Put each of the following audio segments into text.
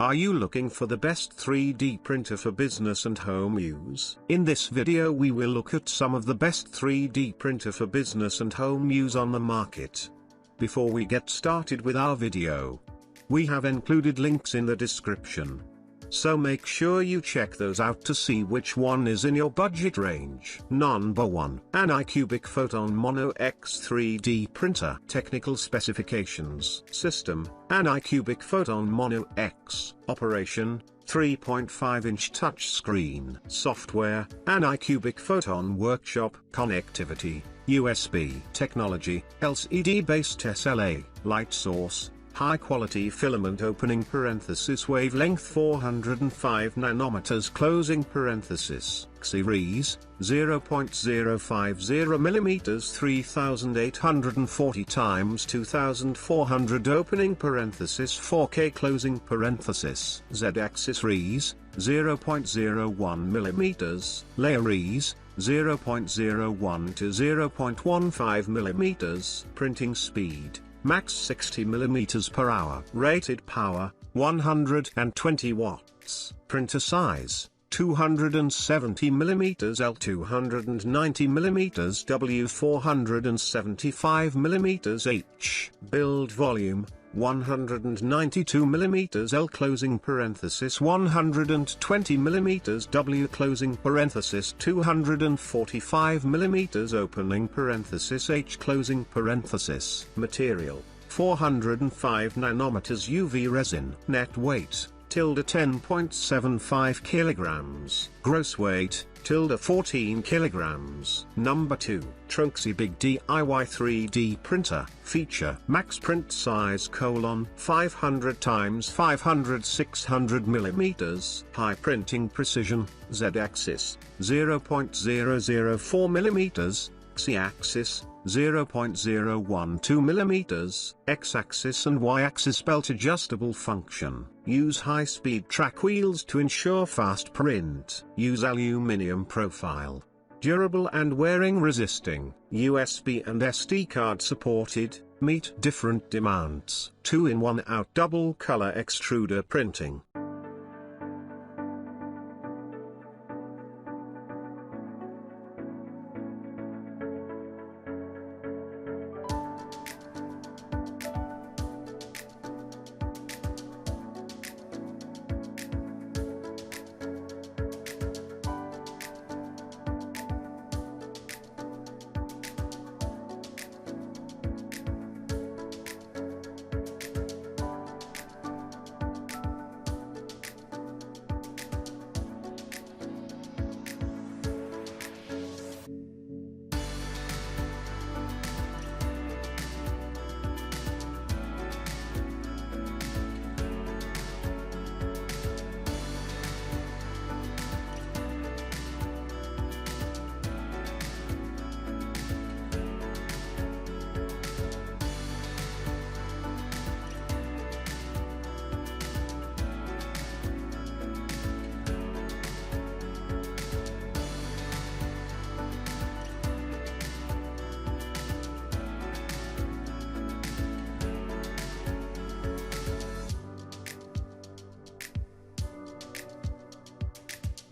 Are you looking for the best 3D printer for business and home use? In this video we will look at some of the best 3D printer for business and home use on the market. Before we get started with our video, we have included links in the description. So make sure you check those out to see which one is in your budget range. Number 1. ANYCUBIC Photon Mono X 3D Printer. Technical specifications. System: ANYCUBIC Photon Mono X. Operation: 3.5-inch touchscreen. Software: ANYCUBIC Photon Workshop. Connectivity: USB. Technology: LCD-based SLA. Light source: high-quality filament opening parenthesis wavelength 405 nanometers closing parenthesis. Series: 0.050 mm 3840 x 2400 opening parenthesis 4K closing parenthesis. Z-axis Series: 0.01 mm. Layer Ease: 0.01 to 0.15 mm. Printing speed: max 60 mm per hour. Rated power: 120 watts. Printer size: 270 mm L, 290 mm W, 475 mm H. Build volume: 192 mm L closing parenthesis 120 mm W closing parenthesis 245 mm opening parenthesis H closing parenthesis. Material: 405 nanometers UV resin. Net weight: 10.75 kilograms. Gross weight: 14 kilograms. Number 2. ANYCUBIC DIY 3D Printer. Feature: max print size: 500 x 500 600 mm. High printing precision. Z-axis: 0.004 mm. Z-axis: 0.012 mm. X-axis and Y-axis belt adjustable function. Use high-speed track wheels to ensure fast print. Use aluminum profile. Durable and wearing resisting. USB and SD card supported. Meet different demands. 2-in-1 out double color extruder printing.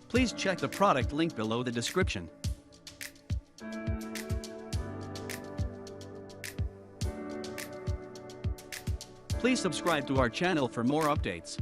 Please check the product link below the description. Please subscribe to our channel for more updates.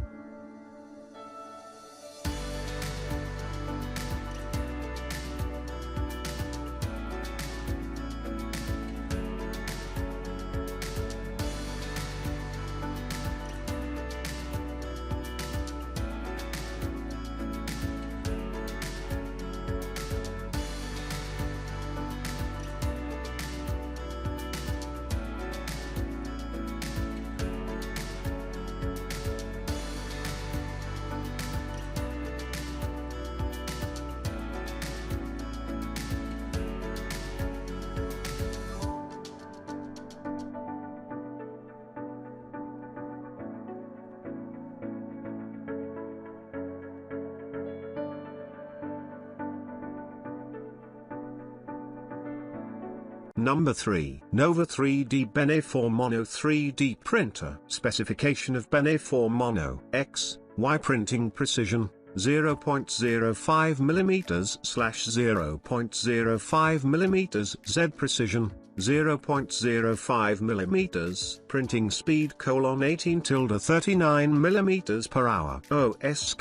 Number 3. Nova 3D Bene 4 Mono 3D Printer. Specification of Bene 4 Mono X Y printing precision, 0.05mm/0.05mm. Z precision, 0.05mm. Printing speed: 18-39mm per hour. OS: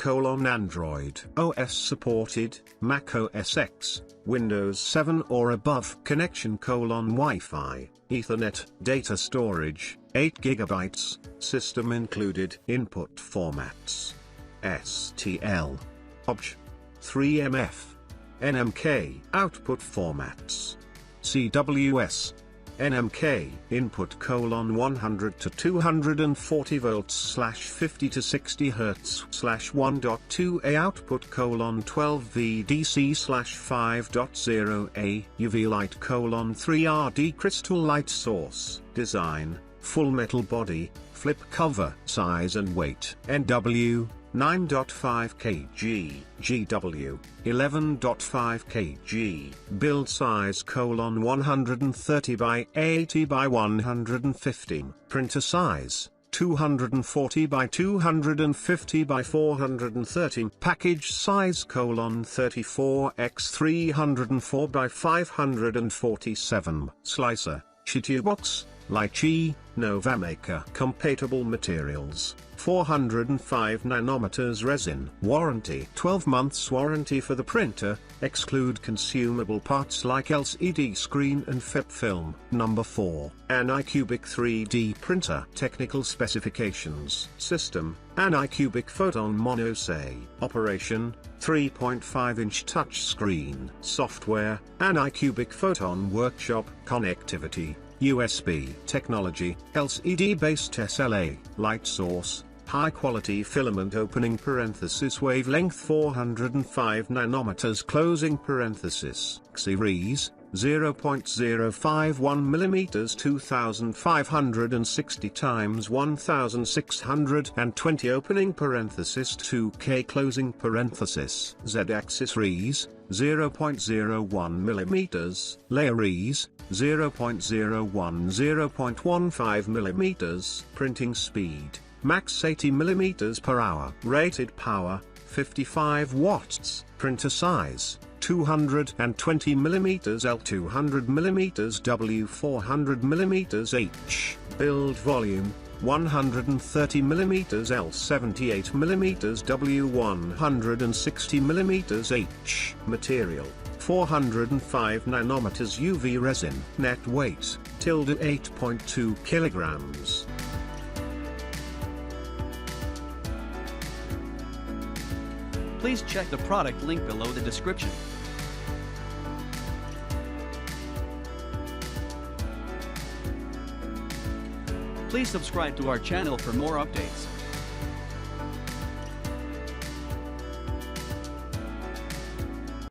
Android OS supported, Mac OS X, Windows 7 or above. Connection: Wi-Fi, Ethernet. Data storage: 8 GB. System included. Input formats: STL, OBJ, 3MF, NMK. Output formats: CWS, NMK. Input: 100 to 240 volts/50 to 60 Hz/1.2A. Output: 12 VDC/5.0A. UV light: 3RD crystal light source. Design: full metal body, flip cover. Size and weight: NW 9.5 kg, GW 11.5 kg. Build size: 130 by 80 by 115. Printer size: 240 by 250 by 430. Package size: 34 x 304 by 547. Slicer: Shitubox, Lychee, Novamaker. Compatible materials: 405 nanometers resin. Warranty: 12 months warranty for the printer, exclude consumable parts like LCD screen and FIP film. Number 4. ANYCUBIC 3D printer. Technical specifications: System: ANYCUBIC Photon Monosay. Operation: 3.5-inch touchscreen. Software: ANYCUBIC Photon Workshop. Connectivity: USB. Technology: LCD-based SLA. Light source: high quality filament. Opening parenthesis wavelength 405 nanometers closing parenthesis. Series: 0.051 mm 2560 x 1620 opening parenthesis 2K closing parenthesis. Z-axis series: 0.01 mm. Layeries: 0.010.15 mm. Printing speed: max 80 mm per hour. Rated power: 55 watts. Printer size: 220 mm L, 200 mm W, 400 mm H. Build volume: 130 mm L, 78 mm W, 160 mm H. Material: 405 nanometers UV resin. Net weight: 8.2 kilograms. Please check the product link below the description. Please subscribe to our channel for more updates.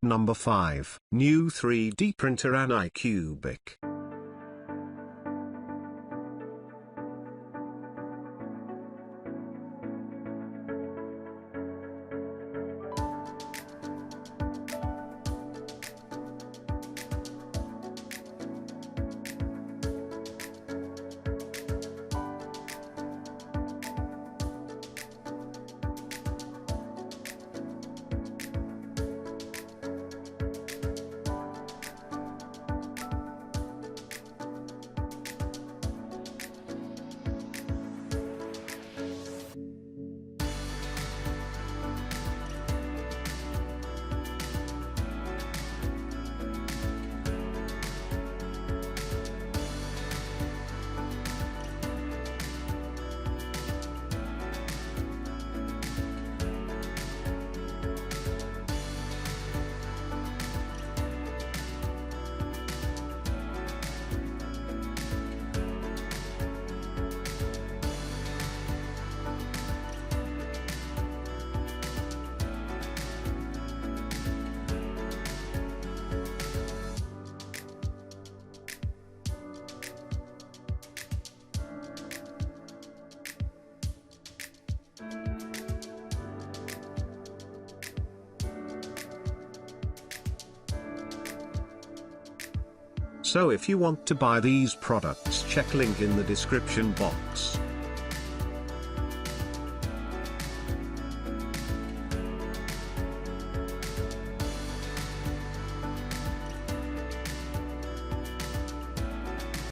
Number 5. New 3D printer ANYCUBIC. So if you want to buy these products, check link in the description box.